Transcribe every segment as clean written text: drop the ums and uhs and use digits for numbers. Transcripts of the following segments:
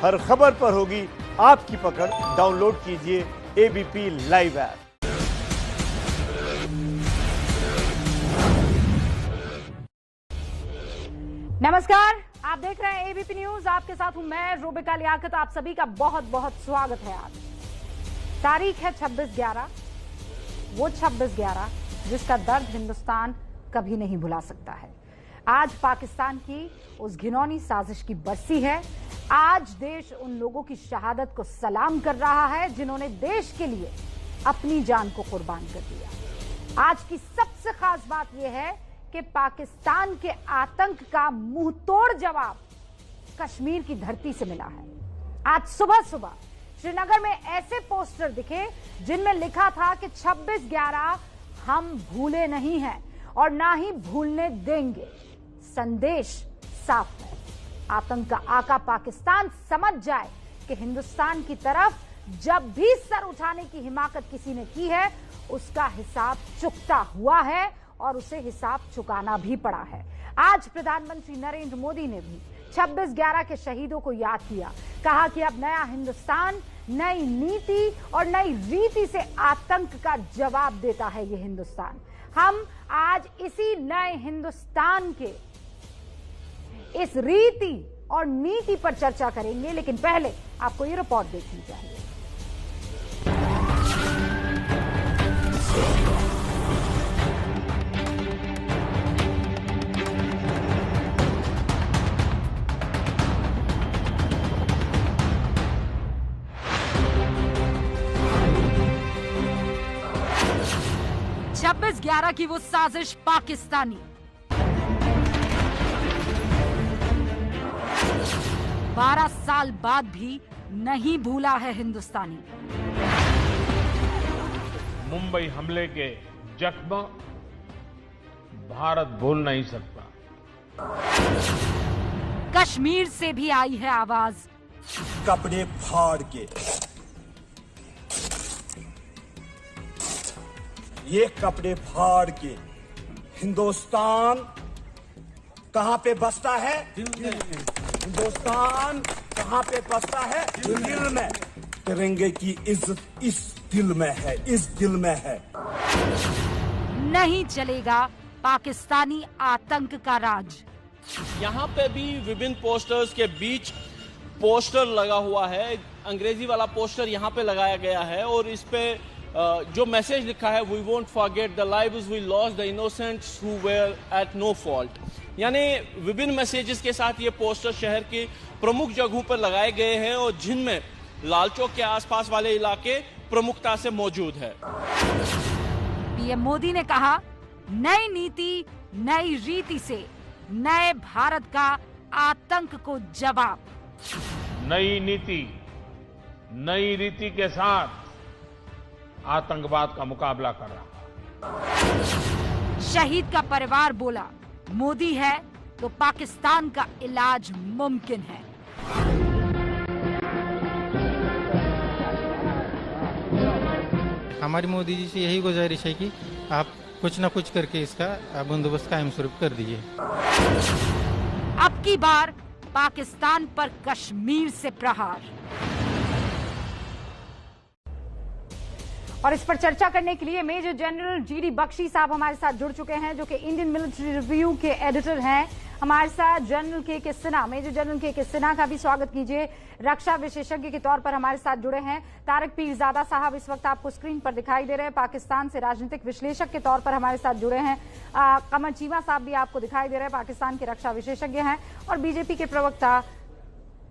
हर खबर पर होगी आपकी पकड़। डाउनलोड कीजिए एबीपी लाइव ऐप। नमस्कार, आप देख रहे हैं एबीपी न्यूज। आपके साथ हूं मैं रूबिका लियाकत। आप सभी का बहुत बहुत स्वागत है। आज तारीख है 26/11, वो 26/11 जिसका दर्द हिंदुस्तान कभी नहीं भुला सकता है। आज पाकिस्तान की उस घिनौनी साजिश की बरसी है। आज देश उन लोगों की शहादत को सलाम कर रहा है जिन्होंने देश के लिए अपनी जान को कुर्बान कर दिया। आज की सबसे खास बात यह है कि पाकिस्तान के आतंक का मुंहतोड़ जवाब कश्मीर की धरती से मिला है। आज सुबह सुबह श्रीनगर में ऐसे पोस्टर दिखे जिनमें लिखा था कि 26/11 हम भूले नहीं हैं और ना ही भूलने देंगे। संदेश साफ है, आतंक का आका पाकिस्तान समझ जाए कि हिंदुस्तान की तरफ जब भी सर उठाने की हिमाकत किसी ने की है उसका हिसाब चुकता हुआ है और उसे हिसाब चुकाना भी पड़ा है। आज प्रधानमंत्री नरेंद्र मोदी ने भी 26/11 के शहीदों को याद किया। कहा कि अब नया हिंदुस्तान नई नीति और नई रीति से आतंक का जवाब देता है ये हिंदुस्तान। हम आज इसी नए हिंदुस्तान के इस रीति और नीति पर चर्चा करेंगे, लेकिन पहले आपको ये रिपोर्ट देखनी चाहिए। छब्बीस 11 की वो साजिश पाकिस्तानी 12 साल बाद भी नहीं भूला है हिंदुस्तानी। मुंबई हमले के जख्म भारत भूल नहीं सकता। कश्मीर से भी आई है आवाज। कपड़े फाड़ के ये कपड़े फाड़ के हिंदुस्तान कहां पे बसता है? हिंदुस्तान कहां पे बसता है? दिल में। तिरंगे की इज्जत इस दिल में है, इस दिल में है। नहीं चलेगा पाकिस्तानी आतंक का राज। यहाँ पे भी विभिन्न पोस्टर्स के बीच पोस्टर लगा हुआ है। अंग्रेजी वाला पोस्टर यहाँ पे लगाया गया है और इस पे जो मैसेज लिखा है, we won't forget the lives we lost, the innocents who were at no fault. यानी विभिन्न मैसेजेस के साथ ये पोस्टर शहर की प्रमुख जगहों पर लगाए गए हैं और जिनमें लाल चौक के आसपास वाले इलाके प्रमुखता से मौजूद है। पीएम मोदी ने कहा, नई नीति नई रीति से नए भारत का आतंक को जवाब। नई नीति नई रीति के साथ आतंकवाद का मुकाबला कर रहा। शहीद का परिवार बोला, मोदी है तो पाकिस्तान का इलाज मुमकिन है। हमारी मोदी जी से यही गुजारिश है कि आप कुछ न कुछ करके इसका बंदोबस्त कायम स्वरूप कर दीजिए। अब की बार पाकिस्तान पर कश्मीर से प्रहार। और इस पर चर्चा करने के लिए मेजर जनरल जीडी बख्शी साहब हमारे साथ जुड़ चुके हैं, जो कि इंडियन मिलिट्री रिव्यू के एडिटर हैं। हमारे साथ जनरल के सिन्हा, मेजर जनरल के सिन्हा का भी स्वागत कीजिए। रक्षा विशेषज्ञ के तौर पर हमारे साथ जुड़े हैं तारिक पीरजादा साहब, इस वक्त आपको स्क्रीन पर दिखाई दे रहे हैं। पाकिस्तान से राजनीतिक विश्लेषक के तौर पर हमारे साथ जुड़े हैं कमर चीमा साहब भी आपको दिखाई दे रहे हैं, पाकिस्तान के रक्षा विशेषज्ञ हैं। और बीजेपी के प्रवक्ता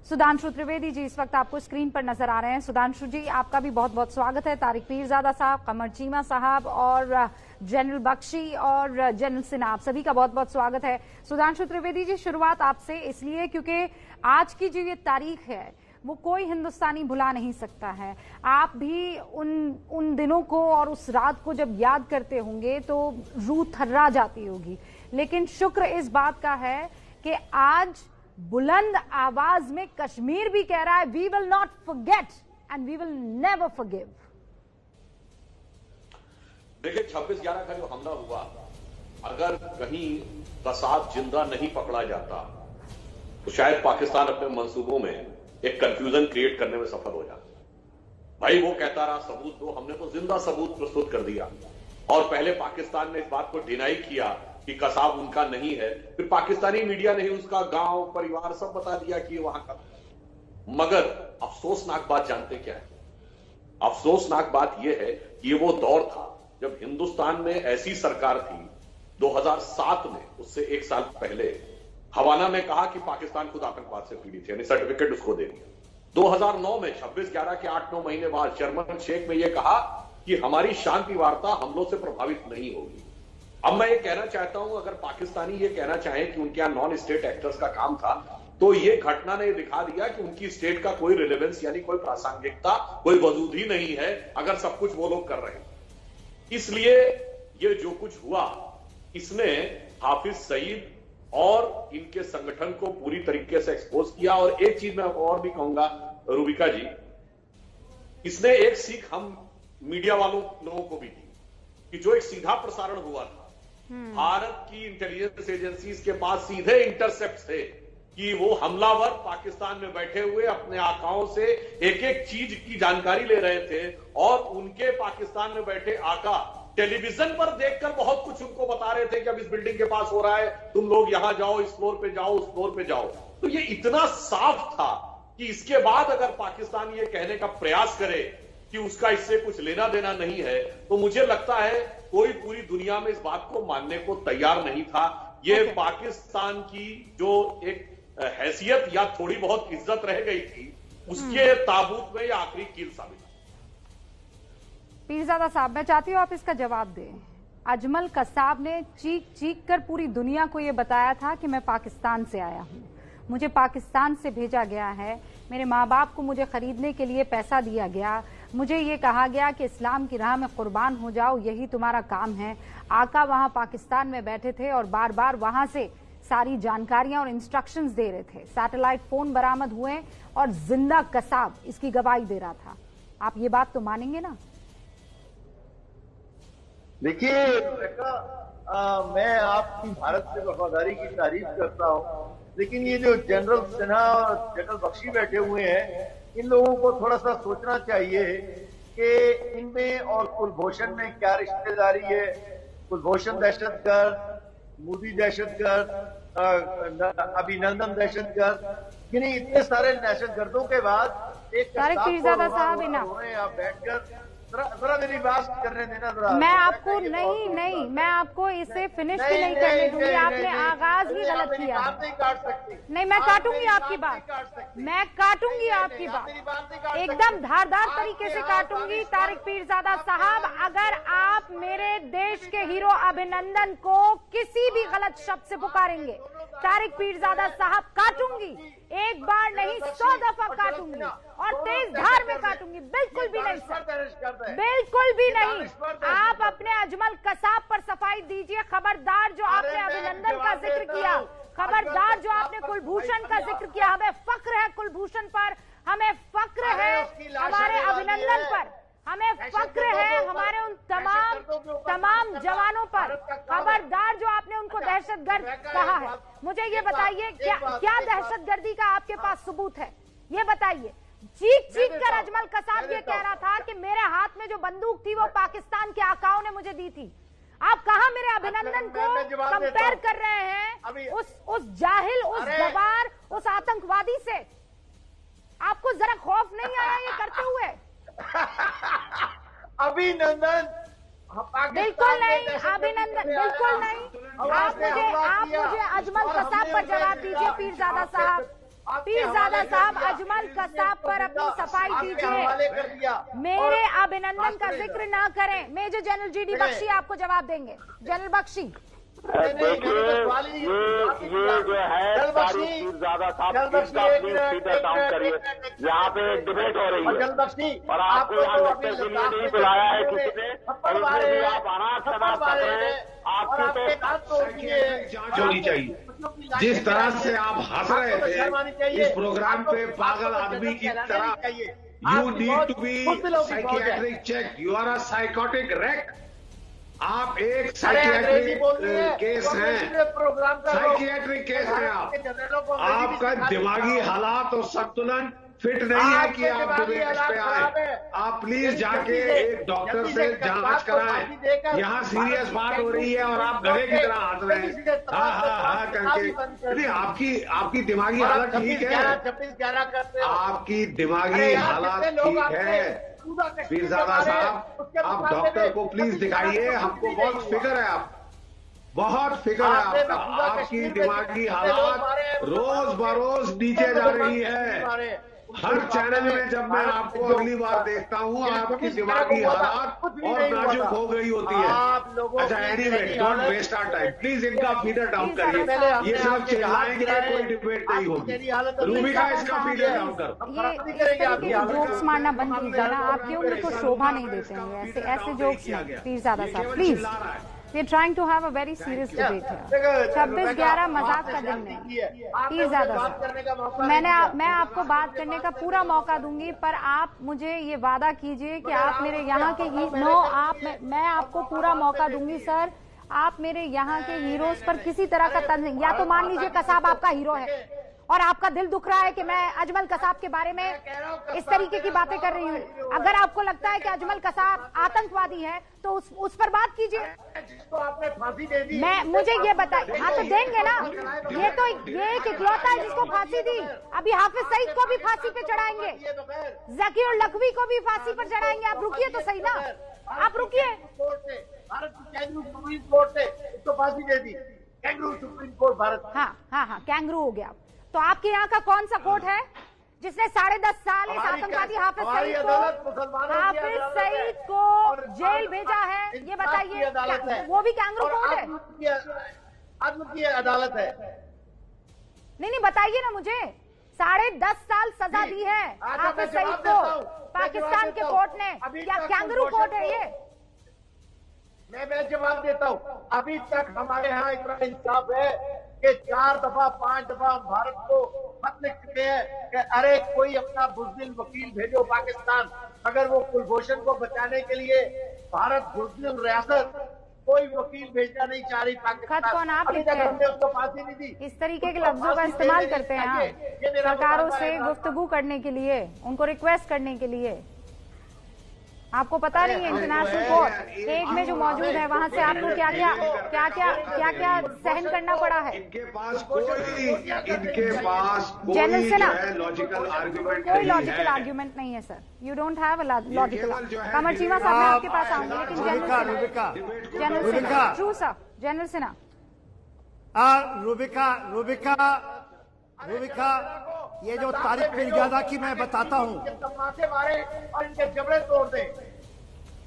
सुधांशु त्रिवेदी जी इस वक्त आपको स्क्रीन पर नजर आ रहे हैं। सुधांशु जी, आपका भी बहुत बहुत स्वागत है। तारिक पीरजादा साहब, कमर चीमा साहब और जनरल बख्शी और जनरल सिन्हा, आप सभी का बहुत बहुत स्वागत है। सुधांशु त्रिवेदी जी, शुरुआत आपसे इसलिए क्योंकि आज की जो ये तारीख है वो कोई हिंदुस्तानी भुला नहीं सकता है। आप भी उन दिनों को और उस रात को जब याद करते होंगे तो रूह थर्रा जाती होगी, लेकिन शुक्र इस बात का है कि आज बुलंद आवाज में कश्मीर भी कह रहा है, we will not forget and we will never forgive. देखिए, 26/11 का जो हमला हुआ, अगर कहीं कसाब जिंदा नहीं पकड़ा जाता तो शायद पाकिस्तान अपने मंसूबों में एक कंफ्यूजन क्रिएट करने में सफल हो जाते हैं। भाई वो कहता रहा सबूत दो, हमने तो जिंदा सबूत प्रस्तुत कर दिया। और पहले पाकिस्तान ने इस बात को डिनाई किया कि कसाब उनका नहीं है, फिर पाकिस्तानी मीडिया ने ही उसका गांव परिवार सब बता दिया कि वहां का। मगर अफसोसनाक बात जानते क्या है? अफसोसनाक बात यह है कि ये वो दौर था जब हिंदुस्तान में ऐसी सरकार थी 2007 में, उससे एक साल पहले हवाना ने कहा कि पाकिस्तान खुद आतंकवाद से पीड़ित है, यानी सर्टिफिकेट उसको दे दिया। 2009 में 26/11 के 8-9 महीने बाद शर्मन शेख में यह कहा कि हमारी शांति वार्ता हमलों से प्रभावित नहीं होगी। अब मैं ये कहना चाहता हूं, अगर पाकिस्तानी ये कहना चाहें कि उनके यहां नॉन स्टेट एक्टर्स का काम था, तो ये घटना ने दिखा दिया कि उनकी स्टेट का कोई रिलेवेंस यानी कोई प्रासंगिकता, कोई वजूद ही नहीं है अगर सब कुछ वो लोग कर रहे हैं। इसलिए ये जो कुछ हुआ, इसने हाफिज सईद और इनके संगठन को पूरी तरीके से एक्सपोज किया। और एक चीज मैं और भी कहूंगा रूबिका जी, इसने एक सीख हम मीडिया वालों लोगों को भी दी कि जो एक सीधा प्रसारण हुआ था, भारत की इंटेलिजेंस एजेंसीज के पास सीधे इंटरसेप्ट थे कि वो हमलावर पाकिस्तान में बैठे हुए अपने आकाओं से एक एक चीज की जानकारी ले रहे थे, और उनके पाकिस्तान में बैठे आका टेलीविजन पर देखकर बहुत कुछ उनको बता रहे थे कि अब इस बिल्डिंग के पास हो रहा है, तुम लोग यहां जाओ, इस फ्लोर पे जाओ, उस फ्लोर पे जाओ। तो ये इतना साफ था कि इसके बाद अगर पाकिस्तान ये कहने का प्रयास करे कि उसका इससे कुछ लेना देना नहीं है, तो मुझे लगता है कोई पूरी दुनिया में इस बात को मानने को तैयार नहीं था। ये पाकिस्तान की जो एक हैसियत या थोड़ी बहुत इज्जत रह गई थी, उसके ताबूत में ये आखिरी कील साबित। पीरजादा साहब, मैं चाहती हूँ आप इसका जवाब दें। अजमल कसाब ने चीख चीख कर पूरी दुनिया को ये बताया था कि मैं पाकिस्तान से आया हूँ, मुझे पाकिस्तान से भेजा गया है, मेरे माँ बाप को मुझे खरीदने के लिए पैसा दिया गया, मुझे ये कहा गया कि इस्लाम की राह में कुर्बान हो जाओ, यही तुम्हारा काम है। आका वहां पाकिस्तान में बैठे थे और बार बार वहां से सारी जानकारियां और इंस्ट्रक्शंस दे रहे थे। सैटेलाइट फोन बरामद हुए और जिंदा कसाब इसकी गवाही दे रहा था। आप ये बात तो मानेंगे ना? देखिए, मैं आपकी भारत से वफादारी की तारीफ करता हूं, लेकिन ये जो जनरल सिन्हा और जनरल बख्शी बैठे हुए हैं, इन लोगों को थोड़ा सा सोचना चाहिए कि इनमें और कुलभूषण में क्या रिश्तेदारी है। कुलभूषण दहशतगर्द, मोदी दहशतगर्द, अभिनंदन दहशतगर्द, यानी इतने सारे दहशतगर्दों के बाद एक आप बैठकर जरा मेरी बात करने देना जरा। मैं आपको नहीं, मैं आपको इसे फिनिश भी नहीं करने दूंगी। आपने आगाज ही गलत किया। नहीं काट सकती। नहीं, मैं काटूंगी आपकी बात, मैं काटूंगी आपकी बात, एकदम धारदार तरीके से काटूंगी। तारिक पीरजादा साहब, अगर आप मेरे देश के हीरो अभिनंदन को किसी भी गलत शब्द से पुकारेंगे, तारिक पीरजादा साहब काटूंगी, एक बार नहीं 100 दफा काटूंगी और तेज धार में काटूंगी। बिल्कुल भी नहीं सर, बिल्कुल भी नहीं। आप अपने अजमल कसाब पर सफाई दीजिए। खबरदार जो आपने अभिनंदन का जिक्र किया, खबरदार जो आपने कुलभूषण का जिक्र किया। हमें फक्र है कुलभूषण पर, हमें फक्र है हमारे अभिनंदन पर, हमें फक्र है हमारे उन तमाम जवानों पर। खबरदार जो आपने उनको दहशतगर्द कहा है। मुझे ये बताइए, क्या दहशतगर्दी का आपके पास सबूत है? ये बताइए। चीख चीख कर अजमल कसाब ये कह रहा था कि मेरे हाथ में जो बंदूक थी वो पाकिस्तान के आकाओं ने मुझे दी थी। आप कहां मेरे अभिनंदन को कंपेयर कर रहे हैं उस जाहिल, उस गवार, उस आतंकवादी से? आपको जरा खौफ नहीं आया ये करते हुए? अभिनंदन बिल्कुल नहीं, अभिनंदन बिल्कुल नहीं। आप मुझे अजमल कसाब पर जवाब दीजिए। पीरजादा साहब, पीरजादा साहब, अजमल कसाब पर अपनी सफाई दीजिए, मेरे अभिनंदन का जिक्र ना करें। मेजर जनरल जीडी बख्शी आपको जवाब देंगे। जनरल बख्शी, देखिए, ये जो है तारिक पीरजादा साहब, इसका प्लीज फीडर डाउन करिए। यहाँ पे डिबेट हो रही है और आपको यहाँ लेक्चर के लिए नहीं बुलाया है किसी ने, और उसमें भी आप अनाथ शनाथ कर रहे हैं। आपकी तो जांच होनी चाहिए। जिस तरह से आप हंस रहे थे इस प्रोग्राम पे पागल आदमी की तरह, you need to be psychiatric check, you are a psychotic wreck. आप एक साइकियाट्रिक केस हैं, साइकियाट्रिक केस हैं आप। आपका दिमागी हालात और संतुलन फिट नहीं है कि आप डिबेट पे आए। आप प्लीज जाके एक डॉक्टर से जांच कराएं। यहाँ सीरियस बात हो रही है और आप गधे की तरह हंस रहे हैं हाँ करके। नहीं, आपकी दिमागी हालत ठीक है, आपकी दिमागी हालत ठीक है। पीरजादा साहब, आप डॉक्टर को प्लीज दिखाइए, हमको बहुत फिक्र है, आप बहुत फिक्र है आपका। आपकी दिमागी हालत रोज बरोज नीचे जा रही है। हर चैनल में जब मैं आपको अगली बार देखता हूँ, आपकी दिमागी हालत और नाजुक हो गई होती है। अच्छा, anyway, don't waste our time, please इनका फीडर डाउन करिए। ये सब चिल्लाएंगे, कोई डिबेट नहीं होगी। रूबिका, इसका फीडर डाउन कर। जोक्स मारना बंद कीजिए ना, आपकी उम्र को शोभा नहीं देते हैं ऐसे जोक्स नहीं। पीरजादा साहब please, we are trying to have a very serious debate here। 26/11 मजाक का दिन नहीं। पीरजादा साहब, मैं आपको बात करने का पूरा मौका दूंगी, पर आप मुझे ये वादा कीजिए कि आप मेरे यहाँ के मैं आपको पूरा मौका दूंगी सर। आप मेरे यहाँ के हीरोज पर किसी तरह का तंज, या तो मान लीजिए कसाब आपका हीरो है और आपका दिल दुख रहा है कि मैं अजमल कसाब के बारे में इस तरीके की बातें कर रही हूँ। अगर आपको लगता है कि अजमल कसाब आतंकवादी है तो उस पर बात कीजिए। जिसको आपने फांसी दे दी, मुझे ये बताइए। हाँ तो देंगे ना, ये एक इकलौता है जिसको फांसी दी। अभी हाफिज सईद को भी फांसी पे चढ़ाएंगे, जकीर लखवी को भी फांसी पर चढ़ाएंगे। आप रुकिए तो सही ना, आप रुकिए। भारत की कैंगरू सुप्रीम कोर्ट ने उसको फांसी दे दी। Kangaroo supreme court Bharat. हाँ कैंगरू हो गया। तो आपके यहाँ का कौन सा कोर्ट है जिसने 10.5 साल इस आतंकवादी हाफिज सईद को जेल भेजा है? ये बताइए, वो भी कैंगरू कोर्ट है? आत्म की अदालत है। नहीं बताइए ना मुझे। 10.5 साल सजा दी है हाफिज सईद को पाकिस्तान के कोर्ट ने, क्या कैंगरू कोर्ट है ये? मैं जवाब देता हूँ। अभी तक हमारे यहाँ इतना इंसाफ है कि 4 दफा 5 दफा भारत को खत लिख चुके हैं कि अरे कोई अपना बुज़दिल वकील भेजो पाकिस्तान। अगर वो कुलभूषण को बचाने के लिए भारत बुज़दिल रियासत कोई वकील भेजना नहीं चाह रही पाकिस्तान। खत कौन आप लिखते हैं? उसको फांसी नहीं दी। इस तरीके के लफ्जों का इस्तेमाल करते हैं आप सरकारों से गुफ्तगू करने के लिए, उनको रिक्वेस्ट करने के लिए। आपको पता नहीं है इंटरनेशनल कोर्ट हेग में जो मौजूद है, वहाँ से आपको क्या क्या सहन करना पड़ा है? इनके पास जनरल सिन्हा, लॉजिकल आर्गुमेंट कोई लॉजिकल आर्गुमेंट नहीं है sir. You don't have a logical. Qamar Cheema साहब, मैं आपके पास आऊंगी, लेकिन general Sinha, true sir, general Sinha. Rubika, ये जो तारिक पीरजादा की मैं बताता हूँ, तमाचे मारे और इनके जबड़े तोड़ दे।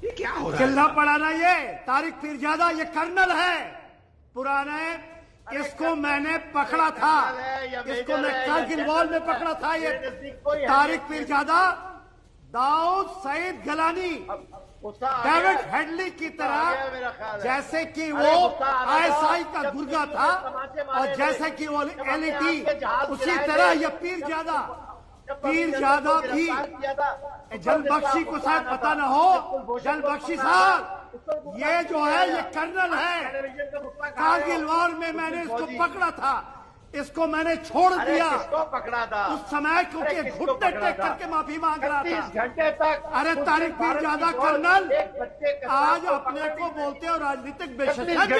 ये क्या हो रहा है? चिल्ला पड़ा ना, ये तारिक पीरजादा ये कर्नल है पुराने। इसको मैंने पकड़ा था, इसको मैं कारगिल वॉर में पकड़ा था। ये तारिक पीरजादा दाऊद सईद गलानी, डेविड हेडली की तरह, जैसे कि वो ISI का गुर्गा था और जैसे कि वो LET, उसी तरह ये पीरजादा भी। जलबख्शी को शायद पता ना हो, जलबख्शी साहब ये जो है ये कर्नल है। कारगिल वॉर में मैंने इसको पकड़ा था, इसको मैंने छोड़ दिया। पकड़ा था उस समय क्योंकि घुटने टेक करके माफी मांग रहा था। 30 घंटे तक। अरे तारिक पीरजादा कर्नल आज अपने को बोलते हो राजनीतिक विशेषज्ञ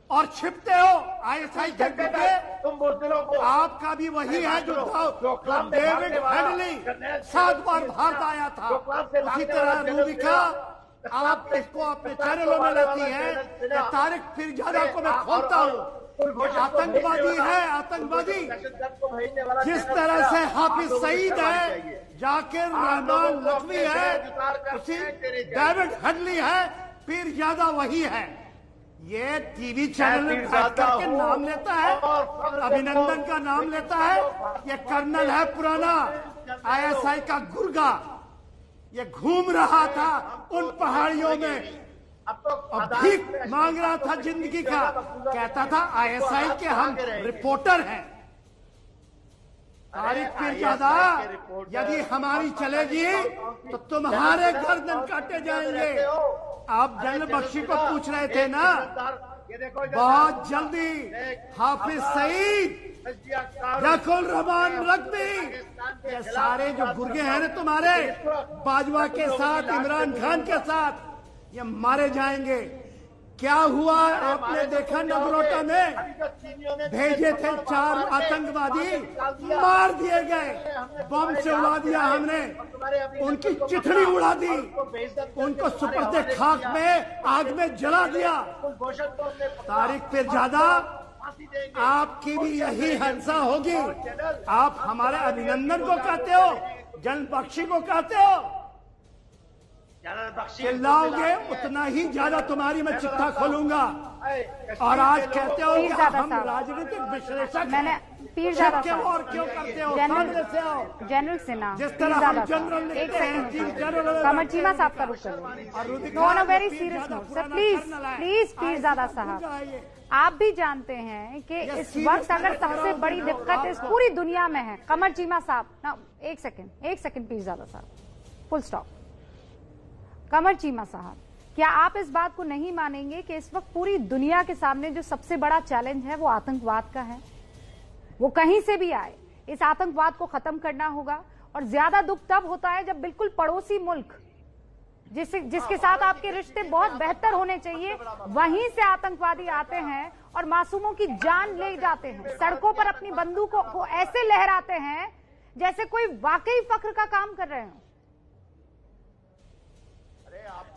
और छिपते हो ISI के पीछे। तुम बुज़दिलों को, आपका भी वही है जो डेविड हेडली 7 बार भारत आया था। उसी तरह रूबिका, आप इसको अपने चैनलों में लेती है। तारिक पीरजादा को मैं खोलता हूँ, आतंकवादी है, आतंकवादी। जिस तरह से हाफिज सईद है, जाकिर रहमान लखवी है, उसी डेविड हेडली है, पीरजादा वही है। ये टीवी चैनल में बैठ करके नाम लेता है, अभिनंदन का नाम लेता है। ये कर्नल है पुराना, ISI का गुर्गा। ये घूम रहा था उन पहाड़ियों में, अब भीख मांग रहा था जिंदगी का। कहता था ISI के हम रिपोर्टर हैं। तारिक पीरजादा, यदि हमारी चलेगी तो तुम्हारे गर्दन काटे जाएंगे। आप जनरल बख्शी को पूछ रहे थे ना, बहुत जल्दी हाफिज सईद याकुल रहमान रकबी, ये सारे जो गुर्गे हैं ना तुम्हारे, बाजवा के साथ, इमरान खान के साथ, ये मारे जाएंगे। क्या हुआ आपने देखा? नगरोटा में भेजे थे 4 आतंकवादी, मार दिए गए, बम से उड़ा दिया हमने, उनकी चिथड़ी उड़ा दी, उनको सुपर्दे खाक में आग में जला दिया। तारिक पीरजादा, आपकी भी यही हिंसा होगी। आप हमारे अभिनंदन को कहते हो, जनरल बख्शी को कहते हो, चिल्लाओगे उतना ही ज्यादा तुम्हारी मैं चिट्ठा खोलूंगा। और आज कहते हो कि हम राजनीतिक विश्लेषक, मैंने पीरजादा साहब और क्यों करते हो? सामने से आओ। जनरल सिन्हा, जिस तरह हम जनरल लिखते हैं, कमर चीमा साहब का रुक करें। No very serious note sir, please Peerzada साहब, आप भी जानते हैं कि इस वक्त अगर सबसे बड़ी दिक्कत इस पूरी दुनिया में है, कमर चीमा साहब ना, एक सेकंड पीरजादा साहब, फुल स्टॉप। कमर चीमा साहब, क्या आप इस बात को नहीं मानेंगे कि इस वक्त पूरी दुनिया के सामने जो सबसे बड़ा चैलेंज है वो आतंकवाद का है? वो कहीं से भी आए, इस आतंकवाद को खत्म करना होगा। और ज्यादा दुख तब होता है जब बिल्कुल पड़ोसी मुल्क जिसके साथ आपके रिश्ते बहुत बेहतर होने चाहिए, वहीं से आतंकवादी आते हैं और मासूमों की जान ले जाते हैं, सड़कों पर अपनी बंदूकों को ऐसे लहराते हैं जैसे कोई वाकई फख्र का काम कर रहे हो।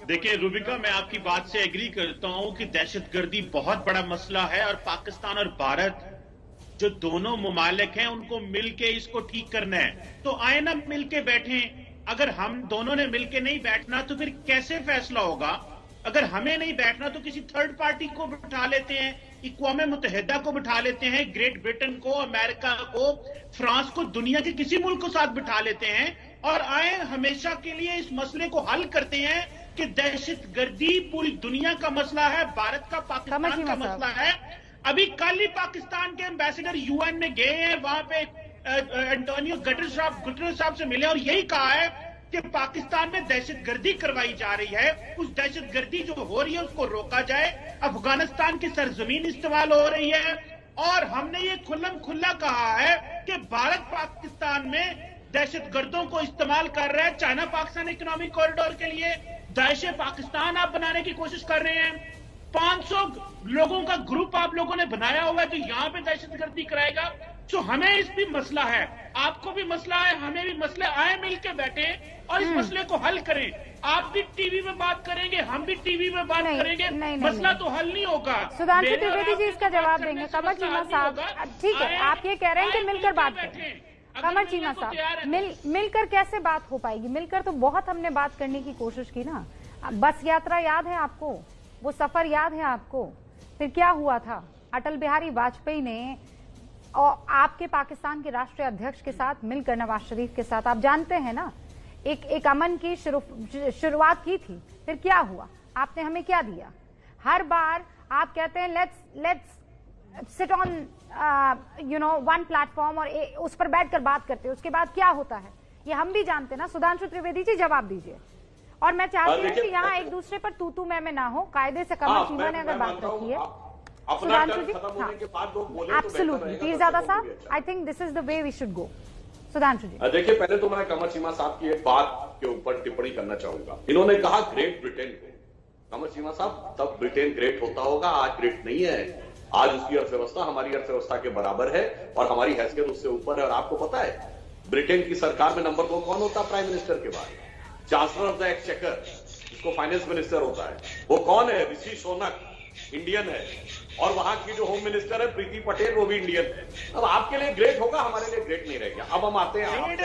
देखिए रूबिका, मैं आपकी बात से एग्री करता हूं कि दहशतगर्दी बहुत बड़ा मसला है और पाकिस्तान और भारत जो दोनों मुमालिक हैं उनको मिलके इसको ठीक करना है। तो आए ना मिलके बैठें। अगर हम दोनों ने मिलके नहीं बैठना तो फिर कैसे फैसला होगा? अगर हमें नहीं बैठना तो किसी थर्ड पार्टी को बिठा लेते हैं, अक़वाम मुत्तहिदा को बिठा लेते हैं, ग्रेट ब्रिटेन को, अमेरिका को, फ्रांस को, दुनिया के किसी मुल्क को साथ बिठा लेते हैं और आए हमेशा के लिए इस मसले को हल करते हैं कि दहशतगर्दी पूरी दुनिया का मसला है, भारत का, पाकिस्तान का मसला है। अभी कल ही पाकिस्तान के एम्बेसडर यूएन में गए हैं, वहां पे एंटोनियो गुटेरेस साहब से मिले और यही कहा है कि पाकिस्तान में दहशतगर्दी करवाई जा रही है, उस दहशतगर्दी जो हो रही है उसको रोका जाए। अफगानिस्तान की सरजमीन इस्तेमाल हो रही है और हमने ये खुल्लम खुल्ला कहा है कि भारत पाकिस्तान में दहशतगर्दों को इस्तेमाल कर रहा है। चाइना पाकिस्तान इकोनॉमिक कॉरिडोर के लिए दाइश पाकिस्तान आप बनाने की कोशिश कर रहे हैं। 500 लोगों का ग्रुप आप लोगों ने बनाया हुआ है जो यहां पे दहशतगर्दी कराएगा। तो हमें इस भी मसला है, आपको भी मसला है, हमें भी मसले, आए मिलकर बैठे और इस मसले को हल करें। आप भी टीवी में बात करेंगे, हम भी टीवी में बात करेंगे, मसला तो हल नहीं होगा। सुधांशु त्रिवेदी जी इसका जवाब देंगे। कमर चीमा साहब, ठीक है, आप ये कह रहे हैं कि मिलकर बात करें। कमर चीमा साहब, मिलकर कैसे बात हो पाएगी? मिलकर तो बहुत हमने बात करने की कोशिश की ना। बस यात्रा याद है आपको? वो सफर याद है आपको? फिर क्या हुआ था? अटल बिहारी वाजपेयी ने और आपके पाकिस्तान के राष्ट्रीय अध्यक्ष के साथ मिलकर, नवाज शरीफ के साथ, आप जानते हैं ना, एक अमन की शुरुआत की थी। फिर क्या हुआ? आपने हमें क्या दिया? हर बार आप कहते हैं let's sit on one platform और उस पर बैठकर बात करते हैं। उसके बाद क्या होता है ये हम भी जानते हैं ना। सुधांशु त्रिवेदी जी जवाब दीजिए। और मैं चाहती हूँ कि यहाँ एक दूसरे पर तू मैं ना हो, कायदे से। कमर चीमा ने अगर बात रखी है, सुधांशु जी, एब्सोल्युटली, पीरजादा साहब, I think this is the way we should go. Sudhanshu ji, देखिए, पहले तो मैं कमर चीमा साहब की एक बात के ऊपर टिप्पणी करना चाहूंगा। इन्होंने कहा ग्रेट ब्रिटेन को। कमर चीमा साहब, तब ब्रिटेन ग्रेट होता होगा, आज ग्रेट नहीं है। आज उसकी अर्थव्यवस्था हमारी अर्थव्यवस्था के बराबर है और हमारी हैसियत उससे ऊपर है। और आपको पता है ब्रिटेन की सरकार में नंबर 2 कौन होता है प्राइम मिनिस्टर के बाद? चांसलर ऑफ द एक्सचेकर, जिसको फाइनेंस मिनिस्टर होता है, वो कौन है? ऋषि सोनक, इंडियन है। और वहां की जो होम मिनिस्टर है प्रीति पटेल, वो भी इंडियन है। अब आपके लिए ग्रेट होगा, हमारे लिए ग्रेट नहीं रह गया। अब हम आते हैं, होने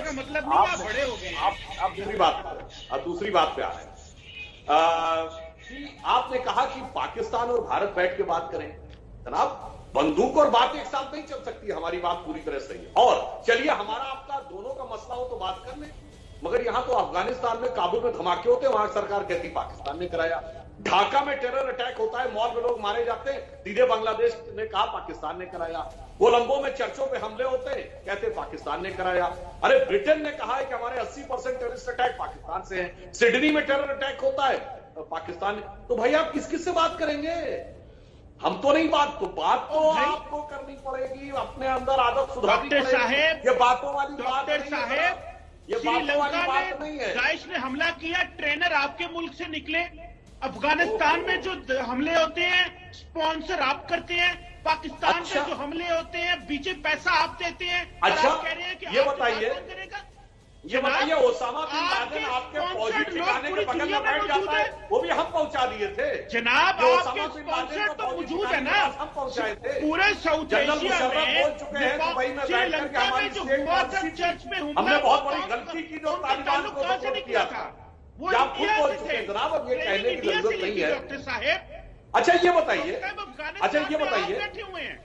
का मतलब नहीं, आप बड़े हो गए। आप दूसरी बात पे आ रहे हैं। आपने कहा कि पाकिस्तान और भारत बैठ के बात करें। जनाब, बंदूक और बात एक साथ नहीं चल सकती। हमारी बात पूरी तरह सही है। और चलिए, हमारा आपका दोनों का मसला हो तो बात कर लें। मगर यहां तो अफगानिस्तान में, काबुल में धमाके होते हैं, वहां सरकार कहती पाकिस्तान ने कराया। ढाका में टेरर अटैक होता है, मॉल में लोग मारे जाते हैं, सीधे बांग्लादेश ने कहा पाकिस्तान ने कराया। कोलंबो में चर्चों पे हमले होते हैं, कहते पाकिस्तान ने कराया। अरे ब्रिटेन ने कहा है कि हमारे 80% टेररिस्ट अटैक पाकिस्तान से हैं। सिडनी में टेरर अटैक होता है, पाकिस्तान। तो भाई आप किस किस से बात करेंगे? हम तो नहीं बात तो आपको करनी पड़ेगी, अपने अंदर आदत सुधारनी पड़ेगी। साहेब, ये बातों वाली बात डॉक्टर साहेब, ये बातों वाली बात नहीं है। दाइश ने हमला किया, ट्रेनर आपके मुल्क से निकले। अफगानिस्तान में जो हमले होते हैं स्पॉन्सर आप करते हैं, पाकिस्तान में जो हमले होते हैं बीच पैसा आप देते हैं। अच्छा, कह रहे हैं कि ये बताइए ओसामा बिन लादेन आपके फौजी ठिकाने के बगल में बैठ जाता है, वो भी हम पहुंचा दिए थे जनाब। आपके स्पॉन्सर तो मौजूद है ना, हम पहुंचाए थे। पूरे साउथ एशिया में बोल चुके हैं दुबई में श्रीलंका में जो हुआ था चर्च में हमने बहुत बड़ी गलती की जो तालिबान को सपोर्ट किया था, वो आप खुद बोल चुके हैं जनाब। अब ये कहने की जरूरत नहीं है। डॉक्टर साहेब, अच्छा ये बताइए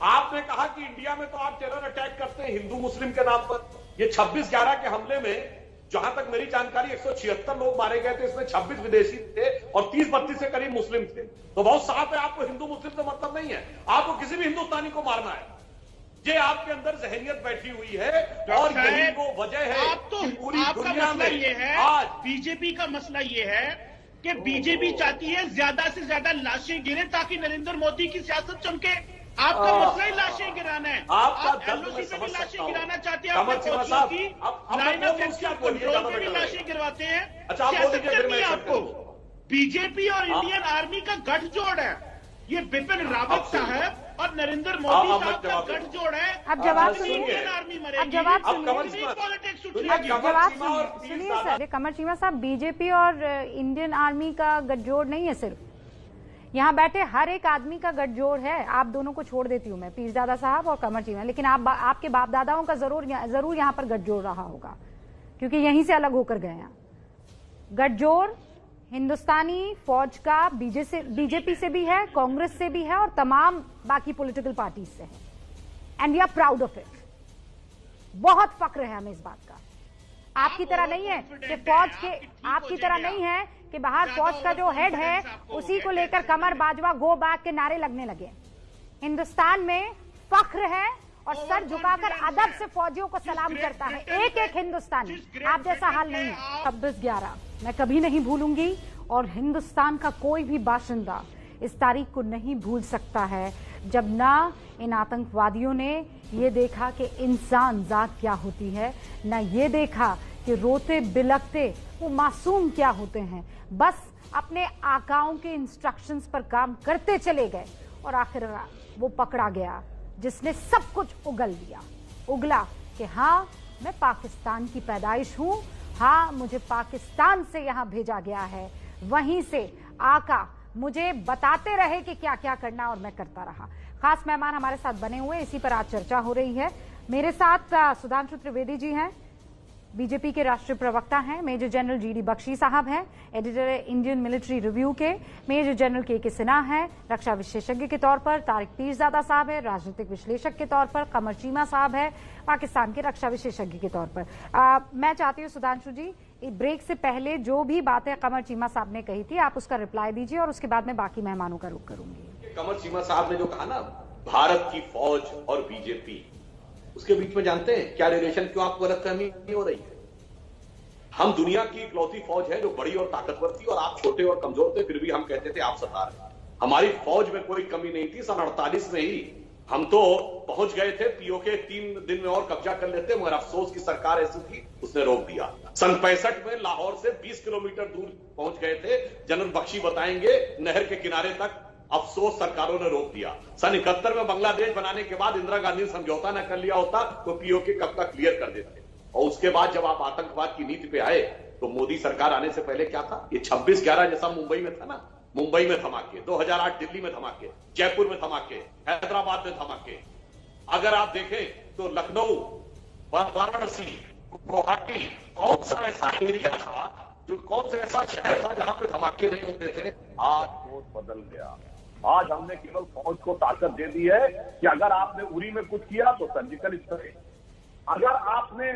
आपने कहा कि इंडिया में तो आप टेरर अटैक करते हैं हिंदू मुस्लिम के नाम पर। ये 26/11 के हमले में जहां तक मेरी जानकारी 176 लोग मारे गए थे, इसमें 26 विदेशी थे और 30-32 से करीब मुस्लिम थे। तो बहुत साफ है, आपको हिंदू मुस्लिम से मतलब नहीं है, आपको किसी भी हिंदुस्तानी को मारना है। ये आपके अंदर जहनियत बैठी हुई है और यही वो वजह है कि पूरी दुनिया में ये है। आज बीजेपी का मसला ये है कि बीजेपी चाहती है ज्यादा से ज्यादा लाशें गिरे ताकि नरेंद्र मोदी की सियासत चमके। आपका मसला ही लाशें गिराना है। आप एलओसी पे भी लाशें गिराना चाहते हैं, अपने फौजियों की लाइन ऑफ कंट्रोल पे भी लाशें गिरवाते हैं। सियासत करनी है आपको। बीजेपी और इंडियन आर्मी का गठजोड़ है, ये बिपिन रावत साहब और नरेंद्र मोदी साहब का गठजोड़ है। अब जवाब सुनिए, इंडियन आर्मी अब मरेगी, जवाब पॉलिटिक्स सुनिए सर। कमर चीमा साहब, बीजेपी और इंडियन आर्मी का गठजोड़ नहीं है, सिर्फ यहाँ बैठे हर एक आदमी का गठजोड़ है। आप दोनों को छोड़ देती हूँ मैं, पीरजादा साहब और कमर चीमा, लेकिन आपके बाप दादाओं का जरूर यहाँ पर गठजोड़ रहा होगा, क्योंकि यहीं से अलग होकर गए हैं। गठजोड़ हिंदुस्तानी फौज का बीजेपी से भी है, कांग्रेस से भी है और तमाम बाकी पॉलिटिकल पार्टीज से है। And we are proud of it. बहुत फक्र है हमें इस बात का। आपकी तरह नहीं है कि फौज के, आपकी तरह नहीं है कि बाहर फौज का जो हेड है उसी को लेकर कमर बाजवा गो बैक के नारे लगने लगे। हिंदुस्तान में फख्र है और सर झुकाकर अदब से फौजियों को सलाम करता है एक एक हिंदुस्तानी। आप जैसा हाल नहीं है। 26/11 मैं कभी नहीं भूलूंगी और हिंदुस्तान का कोई भी बाशिंदा इस तारीख को नहीं भूल सकता है जब ना इन आतंकवादियों ने ये देखा कि इंसान जात क्या होती है, ना ये देखा कि रोते बिलखते वो मासूम क्या होते हैं। बस अपने आकाओं के इंस्ट्रक्शंस पर काम करते चले गए और आखिर वो पकड़ा गया जिसने सब कुछ उगला कि हाँ मैं पाकिस्तान की पैदाइश हूं, हाँ मुझे पाकिस्तान से यहां भेजा गया है। वहीं से आका मुझे बताते रहे कि क्या क्या करना और मैं करता रहा। खास मेहमान हमारे साथ बने हुए, इसी पर आज चर्चा हो रही है। मेरे साथ सुधांशु त्रिवेदी जी हैं, बीजेपी के राष्ट्रीय प्रवक्ता हैं। मेजर जनरल जीडी बख्शी साहब हैं, एडिटर इंडियन मिलिट्री रिव्यू के। मेजर जनरल के सिन्हा हैं, रक्षा विशेषज्ञ के तौर पर। तारिक पीरजादा साहब है, राजनीतिक विश्लेषक के तौर पर। कमर चीमा साहब है, पाकिस्तान के रक्षा विशेषज्ञ के तौर पर। मैं चाहती हूँ सुधांशु जी, ब्रेक से पहले जो भी बातें कमर चीमा साहब ने कही थी आप उसका रिप्लाई दीजिए और उसके बाद मैं बाकी मेहमानों का रुख करूंगी। कमर चीमा साहब ने जो कहा ना, भारत की फौज और बीजेपी, उसके बीच में जानते हैं क्या रिलेशन, क्यों आपको गलतफहमी नहीं हो रही है? हम दुनिया की इकलौती फौज है जो बड़ी और ताकतवर थी और आप छोटे और कमजोर थे, फिर भी हम कहते थे आप सता रहे। हमारी फौज में कोई कमी नहीं थी। सन 48 में ही हम तो पहुंच गए थे, पीओके 3 दिन में और कब्जा कर लेते, मगर अफसोस की सरकार ऐसी थी उसने रोक दिया। सन 65 में लाहौर से 20 किलोमीटर दूर पहुंच गए थे, जनरल बख्शी बताएंगे, नहर के किनारे तक। अफसोस सरकारों ने रोक दिया। सन 71 में बांग्लादेश बनाने के बाद इंदिरा गांधी ने समझौता न कर लिया होता तो पीओके कब तक क्लियर कर देते। और उसके बाद जब आप आतंकवाद की नीति पे आए तो मोदी सरकार आने से पहले क्या था? ये 26/11 जैसा मुंबई में था ना, मुंबई में धमाके, 2008 दिल्ली में धमाके, जयपुर में धमाके, हैदराबाद में धमाके। अगर आप देखें तो लखनऊ, वाराणसी, गुवाहाटी, कौन सा ऐसा एरिया था, जो कौन सा ऐसा शहर था जहां पे धमाके नहीं होते थे? आज बहुत बदल गया। आज हमने केवल फौज को ताकत दे दी है कि अगर आपने उरी में कुछ किया तो सर्जिकल स्ट्राइक, अगर आपने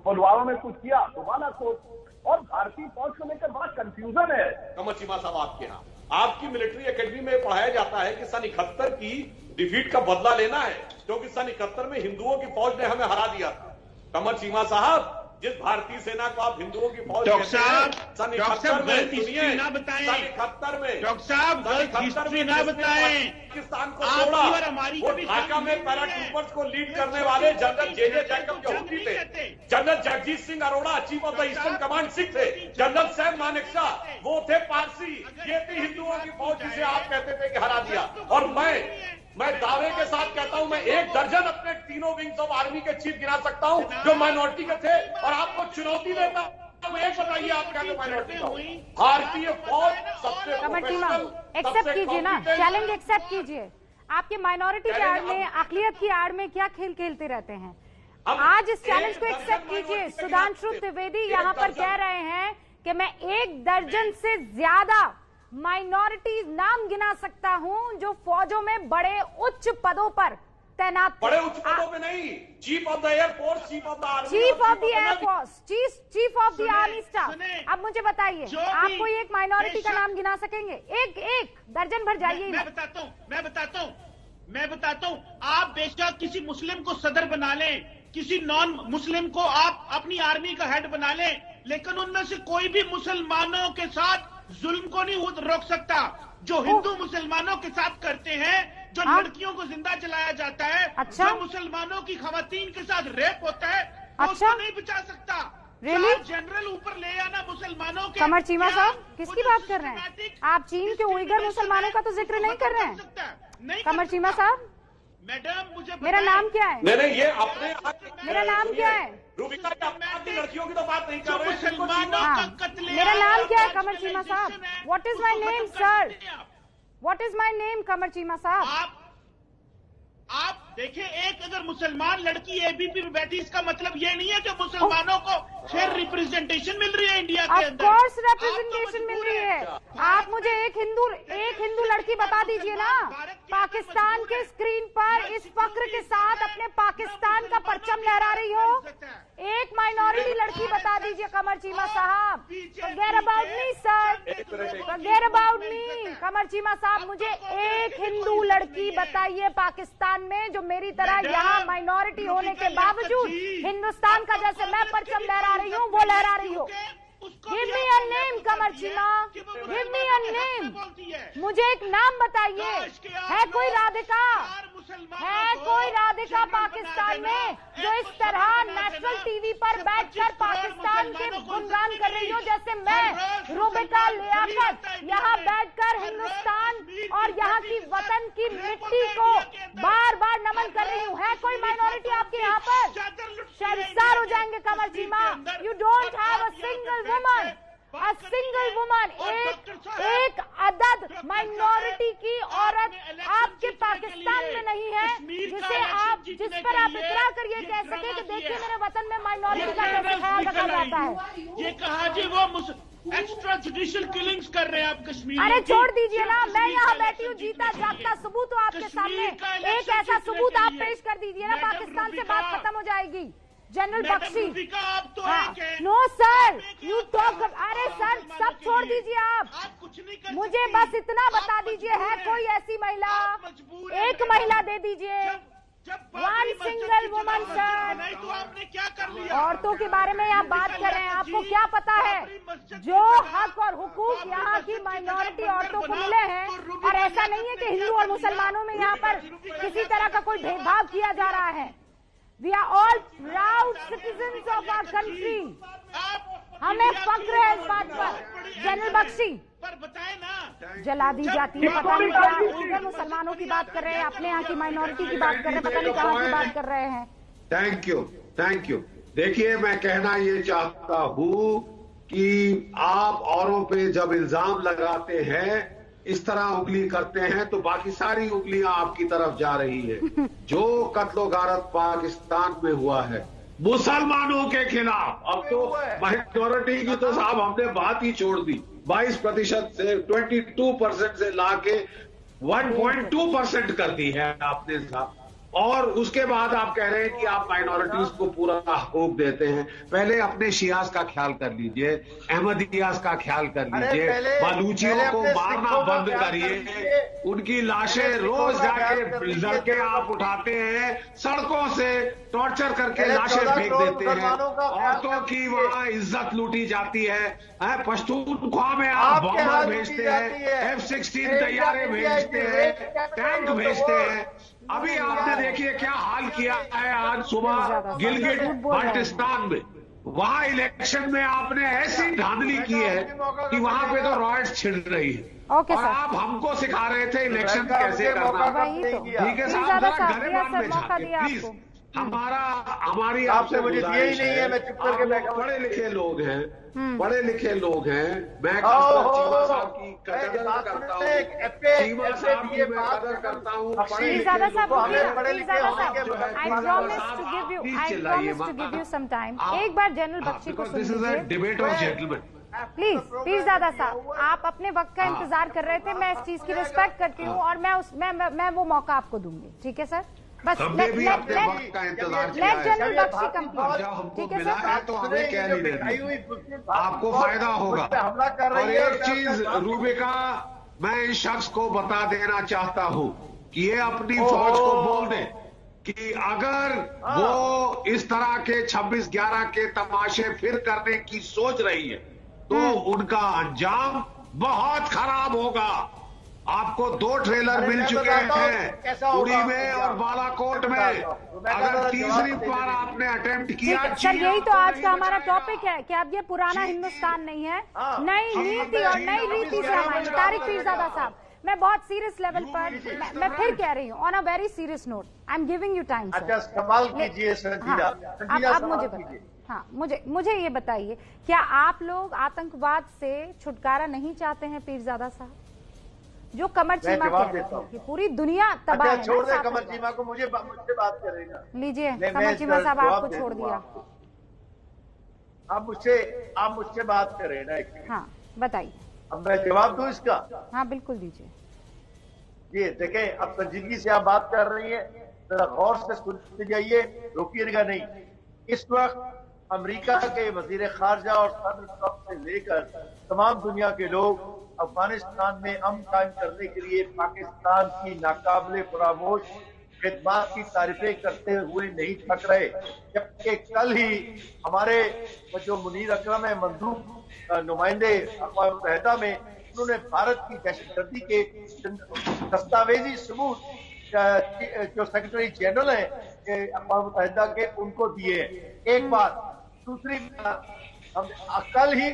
पुलवामा में कुछ किया तो बालाकोट। और भारतीय फौज को लेकर बड़ा कंफ्यूजन है। कमर चीमा साहब, आपके यहाँ आपकी मिलिट्री एकेडमी में पढ़ाया जाता है कि सन 71 की डिफीट का बदला लेना है, क्योंकि सन 71 में हिंदुओं की फौज ने हमें हरा दिया था। कमर चीमा साहब, जिस भारतीय सेना को आप हिंदुओं की फौज डॉक्टर साहब, सन डॉक्टर 71 में हिस्ट्री ना बताएं, सन 71 में डॉक्टर साहब हिस्ट्री ना बताएं, पाकिस्तान को आपकी तोड़ा। और हमारी वो कभी ढाका में पैराट्रूपर्स को लीड करने वाले जनरल जे.जे. जैकब जो हुकी थे, general Jagjit Singh Arora chief of the eastern command Sikh थे, जनरल सैम मानेकशॉ वो थे पारसी, ये थी हिंदुओं की फौज जिसे आप कहते थे कि हरा दिया। और मैं दावे के साथ कहता हूं, मैं 1 दर्जन अपने तीनों विंग्स ऑफ आर्मी के चीफ गिना सकता हूं जो माइनॉरिटी के थे, और आपको चुनौती देता हूं, एक बताइए आप क्या माइनॉरिटी का? भारतीय फौज सबसे एक्सेप्ट कीजिए ना, चैलेंज एक्सेप्ट कीजिए। आपके माइनॉरिटी की आड़ में, अकलियत की आड़ में क्या खेल खेलते रहते हैं? आज इस चैलेंज को एक्सेप्ट कीजिए। सुधांशु त्रिवेदी यहाँ पर कह रहे हैं कि मैं 1 दर्जन से ज्यादा माइनॉरिटीज नाम गिना सकता हूं जो फौजों में बड़े उच्च पदों पर तैनात, बड़े उच्च पदों पे नहीं, chief of the air force, chief of the army, chief of the air force, chief of the army staff. अब मुझे बताइए, आप कोई एक माइनॉरिटी का नाम गिना सकेंगे? एक दर्जन भर जाइए। मैं बताता हूं, आप बेशक किसी मुस्लिम को सदर बना लें, किसी नॉन मुस्लिम को आप अपनी आर्मी का हेड बना लें, लेकिन उनमें से कोई भी मुसलमानों के साथ जुल्म को नहीं रोक सकता। जो हिंदू मुसलमानों के साथ करते हैं, जो लड़कियों को जिंदा जलाया जाता है, जो मुसलमानों की खवातीन के साथ रेप होता है, उसको नहीं बचा सकता। जनरल ऊपर ले आना मुसलमानों के। कमर चीमा साहब किसकी बात कर रहे हैं? आप चीन के उइगर मुसलमानों का तो जिक्र नहीं कर रहे हैं। कमर चीमा साहब, मैडम मुझे मेरा नाम क्या है? नहीं, ये अपने मेरा नाम क्या है? रूबिका की लड़कियों की तो बात नहीं कर रहे हैं। मेरा नाम क्या है कमर चीमा साहब? What is my name sir? What is my name Qamar Cheema साहब? आप देखिए, एक अगर मुसलमान लड़की एबीपी में बैठी, इसका मतलब ये नहीं है कि मुसलमानों को फेयर रिप्रेजेंटेशन मिल रही है इंडिया के अंदर। ऑफ कोर्स रिप्रेजेंटेशन मिल रही है। आप मुझे एक हिंदू लड़की बता दीजिए ना, पाकिस्तान के स्क्रीन पर इस फक्र के साथ अपने पाकिस्तान का परचम लहरा रही हो। एक माइनॉरिटी लड़की बता दीजिए कमर चीमा साहब। Forget about me sir, forget about me. Qamar Cheema साहब, मुझे एक हिंदू लड़की बताइए पाकिस्तान में जो मेरी तरह यहाँ माइनॉरिटी होने के बावजूद हिंदुस्तान का जैसे मैं परचम लहरा रही हूँ वो लहरा रही हो। Give me a name Qamar Cheema, give me a name. मुझे एक नाम बताइए। है कोई राधिका, है कोई राधिका पाकिस्तान में जो इस तरह नेशनल टीवी पर बैठकर पाकिस्तान के गुणगान कर रही हो जैसे मैं रुबिका लियाकत यहाँ बैठकर हिंदुस्तान और यहाँ की वतन की मिट्टी को बार बार नमन कर रही हूँ? है कोई माइनॉरिटी आपके यहाँ पर? शर्मसार हो जाएंगे Qamar Cheema. You don't have a single woman, a single woman, एक अदद माइनॉरिटी की औरत आपके पाकिस्तान में नहीं है जिस पर आप इतरा कर ये कह सके कि देखिए मेरे वतन में माइनॉरिटी का कैसे ख्याल रखा जाता है। ये कहा जी वो एक्स्ट्रा जुडिशियल किलिंग्स कर रहे हैं आप कश्मीर। अरे छोड़ दीजिए ना, मैं यहाँ बैठी हूँ, जीता जागता सबूत हो आपके सामने। एक ऐसा सबूत आप पेश कर दीजिए ना, पाकिस्तान से बात खत्म हो जाएगी। General Bakshi, no sir, you talk. अरे सर, सब छोड़ दीजिए आप, मुझे बस इतना बता दीजिए, है कोई ऐसी महिला? एक महिला दे दीजिए, वन सिंगल वुमन सर। तो आपने क्या कर लिया? औरतों के बारे में आप बात कर रहे हैं, आपको क्या पता है जो हक और हुकूक यहाँ की माइनॉरिटी औरतों को मिले हैं? और ऐसा नहीं है कि हिंदू और मुसलमानों में यहाँ पर किसी तरह का कोई भेदभाव किया जा रहा है। We are all proud citizens of our country. हमें फक्र है इस बात पर। जनरल बख्शी, पर बताए ना, जला दी जाती है, पता नहीं क्या उइगर मुसलमानों की बात कर रहे हैं, अपने यहाँ की माइनॉरिटी की बात कर रहे हैं, पता नहीं कहाँ की बात कर रहे हैं। Thank you. देखिए, मैं कहना ये चाहता हूँ कि आप औरों पे जब इल्जाम लगाते हैं, इस तरह उंगली करते हैं, तो बाकी सारी उंगलियां आपकी तरफ जा रही है। जो कत्लो गारत पाकिस्तान में हुआ है मुसलमानों के खिलाफ, अब तो माइनॉरिटी की तो साहब हमने बात ही छोड़ दी। 22% से 22% से लाके 1.2% कर दी है आपने साहब। और उसके बाद आप कह रहे हैं कि आप माइनॉरिटीज को पूरा हकूक देते हैं। पहले अपने शियाज का ख्याल कर लीजिए, अहमदियाज का ख्याल कर लीजिए, बलूचियों को मारना बंद करिए। उनकी लाशें रोज जाके लड़के आप उठाते हैं, सड़कों से टॉर्चर करके लाशें फेंक देते हैं। औरतों की वहां इज्जत लूटी जाती है। पश्तूनख्वा में आप बॉम्बर भेजते हैं, F-16 तैयारे भेजते हैं, टैंक भेजते हैं। अभी आपने देखिए क्या हाल किया है आज सुबह गिलगिट बाल्टिस्तान में। वहां इलेक्शन में आपने ऐसी धांधली की है कि वहां पे तो रॉयट्स छिड़ रही है। और आप हमको सिखा रहे थे इलेक्शन कैसे करना। ठीक है साहब, जरा गरीबान में झांके प्लीज। हमारी आपसे मुझे यही नहीं है, मैं चुप करके बैठा। पढ़े लिखे लोग हैं, पढ़े लिखे लोग हैं। मैं चीमा साहब की कदर करता हूँ, चीमा साहब की मैं कदर करता हूँ। पीरजादा साहब, एक बार जनरल बख्शी को this is a debate of gentleman. Please Peerzada साहब, आप अपने वक्त का इंतजार कर रहे थे। मैं इस चीज की रिस्पेक्ट करती हूँ और मैं वो मौका आपको दूंगी। ठीक है सर, बस लेट जनरल बख्शी कंप्लीट। ठीक है सर, तो हमें क्या नहीं देती, आपको फायदा होगा। और एक चीज रूबिका, मैं इस शख्स को बता देना चाहता हूं कि ये अपनी फौज को बोल दे कि अगर वो इस तरह के 26/11 के तमाशे फिर करने की सोच रही है तो उनका अंजाम बहुत खराब होगा। आपको 2 ट्रेलर मिल चुके हैं, उड़ी में और बालाकोट में। अगर तीसरी बार आपने अटेम्प्ट किया। सर, यही तो आज का हमारा टॉपिक है कि अब ये पुराना हिंदुस्तान नहीं है, नई नीति और नई रीति से हमारी। तारिक पीरजादा साहब, मैं बहुत सीरियस लेवल पर मैं फिर कह रही हूँ, on a very serious note, I am giving you time. अच्छा, कमाल कीजिए संजीदा। आप मुझे बताइए, हाँ मुझे ये बताइए, क्या आप लोग आतंकवाद से छुटकारा नहीं चाहते हैं पीरजादा साहब? जो कमर चीमा कह रहे हैं कि पूरी दुनिया तबाह है। छोड़ दे कमर चीमा को, मुझसे बात करेगा। लीजिए कमर चीमा साहब, आपको छोड़ दिया। आप मुझसे बात करें ना। हाँ बताइए, अब मैं जवाब दूं इसका? हाँ बिल्कुल दीजिए। ये देखें, अब संजीदगी से आप बात कर रही है, जरा गौर से सुनते जाइए, रोकिएगा नहीं। इस वक्त अमेरिका के वजीर खारजा और सदर ट्रंप से लेकर तमाम दुनिया के लोग अफगानिस्तान में अमन कायम करने के लिए पाकिस्तान की नाकाबिले फरामोश खिदमत की तारीफें करते हुए नहीं थक रहे। जबकि कल ही हमारे जो मुनीर अकरम है, मंदूब नुमाइंदे अक़वाम मुत्तहिदा में, उन्होंने भारत की दहशतगर्दी के दस्तावेजी सबूत जो सेक्रेटरी जनरल है अक़वाम मुत्तहिदा के, उनको दिए। एक बात। दूसरी बात, कल ही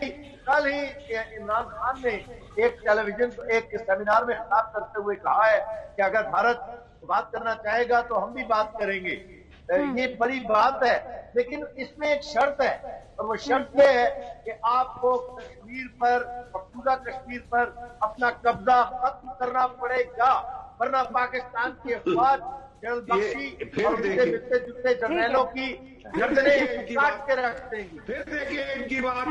इमरान खान ने एक टेलीविजन एक सेमिनार में खिताब करते हुए कहा है कि अगर भारत बात करना चाहेगा तो हम भी बात करेंगे। ये बड़ी बात है, लेकिन इसमें एक शर्त है, और वो शर्त ये है कि आपको कश्मीर पर, मकबूजा कश्मीर पर अपना कब्जा खत्म करना पड़ेगा, वरना पाकिस्तान के अफवाज जनरल बख्शी और उनके मिलते जुलते जर्नैलों की गर्दनें काट के रख देंगी। फिर देखिए इनकी बात।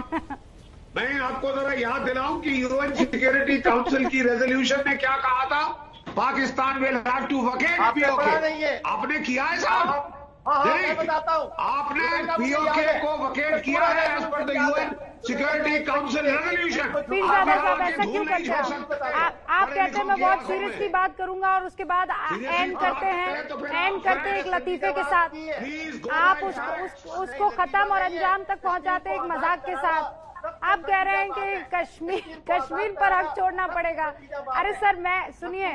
मैं आपको जरा याद दिलाऊं कि यूएन सिक्योरिटी काउंसिल की रेजोल्यूशन ने क्या कहा था? Pakistan will have to vacate POK. आपने किया है साहब? मैं बताता हूँ, आपने पीओके को वकेट किया है as per the UN security council resolution. Peerzada साहब, ऐसा क्यों करते हैं आप? कहते हैं मैं बहुत सीरियसली बात करूंगा और उसके बाद एंड करते हैं एक लतीफे के साथ। आप उसको खत्म और अंजाम तक पहुंचाते हैं एक मजाक के साथ। आप कह रहे हैं कि कश्मीर पर हक छोड़ना पड़ेगा। अरे सर, सुनिए,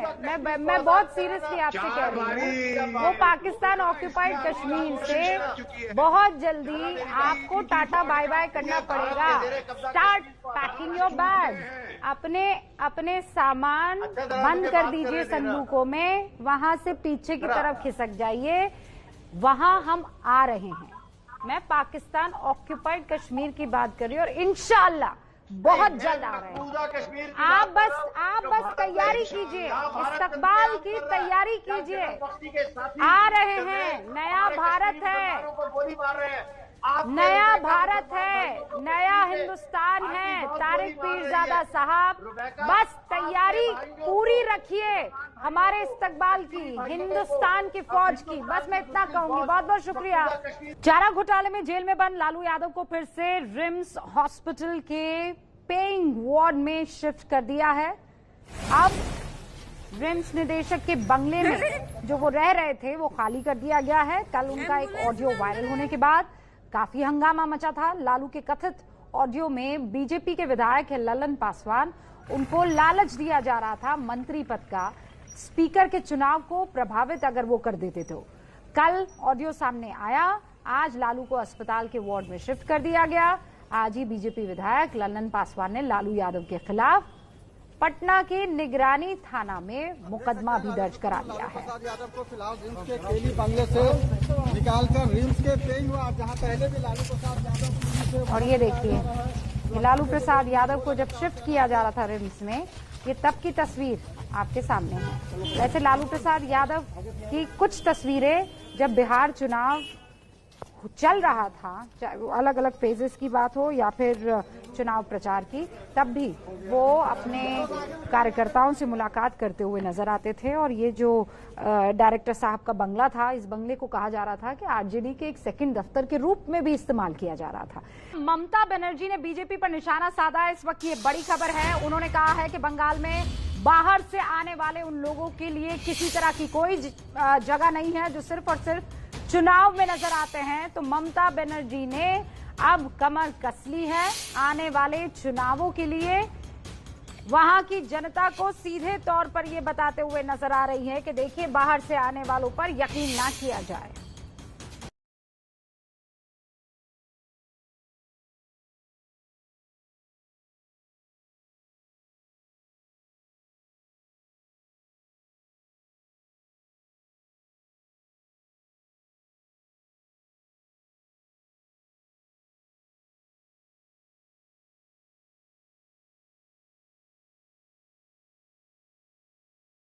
मैं बहुत सीरियसली आपसे कह रही हूँ, वो पाकिस्तान ऑक्यूपाइड कश्मीर से बहुत जल्दी आपको टाटा बाय बाय करना पड़ेगा। Start packing your bag. अपने सामान बंद कर दीजिए संदूकों में, वहां से पीछे की तरफ खिसक जाइए। वहां हम आ रहे हैं। मैं पाकिस्तान ऑक्यूपाइड कश्मीर की बात कर रही हूँ और इंशाअल्लाह बहुत जल्द आ रहे हैं। आप बस तैयारी कीजिए, इस्तकबाल की तैयारी कीजिए। आ रहे हैं, नया भारत है, नया भारत है, नया हिंदुस्तान है। तारिक पीरजादा साहब, बस तैयारी पूरी रखिए। हमारे इस्तकबाल की, हिंदुस्तान की फौज की। बस मैं इतना कहूंगी। बहुत बहुत शुक्रिया। चारा घोटाले में जेल में बंद लालू यादव को फिर से रिम्स हॉस्पिटल के पेइंग वार्ड में शिफ्ट कर दिया है। अब रिम्स निदेशक के बंगले में जो वो रह रहे थे वो खाली कर दिया गया है। कल उनका एक ऑडियो वायरल होने के बाद काफी हंगामा मचा था। लालू के कथित ऑडियो में बीजेपी के विधायक है ललन पासवान, उनको लालच दिया जा रहा था मंत्री पद का, स्पीकर के चुनाव को प्रभावित अगर वो कर देते तो। कल ऑडियो सामने आया। आज लालू को अस्पताल के वार्ड में शिफ्ट कर दिया गया। आज ही बीजेपी विधायक ललन पासवान ने लालू यादव के खिलाफ पटना के निगरानी थाना में मुकदमा भी दर्ज करा लिया है। यादव को फिलहाल रिम्स के केली बंगले से निकालकर रिम्स के पेइंग वार्ड, जहां पहले भी लालू प्रसाद यादव। और ये देखिए लालू प्रसाद यादव को जब शिफ्ट किया जा रहा था रिम्स में, ये तब की तस्वीर आपके सामने है। वैसे लालू प्रसाद यादव की कुछ तस्वीरें जब बिहार चुनाव चल रहा था, अलग अलग फेजेस की बात हो या फिर चुनाव प्रचार की, तब भी वो अपने कार्यकर्ताओं से मुलाकात करते हुए नजर आते थे। और ये जो डायरेक्टर साहब का बंगला था, इस बंगले को कहा जा रहा था कि आरजेडी के एक सेकंड दफ्तर के रूप में भी इस्तेमाल किया जा रहा था। ममता बनर्जी ने बीजेपी पर निशाना साधा। इस वक्त ये बड़ी खबर है। उन्होंने कहा है कि बंगाल में बाहर से आने वाले उन लोगों के लिए किसी तरह की कोई जगह नहीं है जो सिर्फ और सिर्फ चुनाव में नजर आते हैं। तो ममता बनर्जी ने अब कमर कस ली है आने वाले चुनावों के लिए। वहां की जनता को सीधे तौर पर यह बताते हुए नजर आ रही है कि देखिए, बाहर से आने वालों पर यकीन ना किया जाए।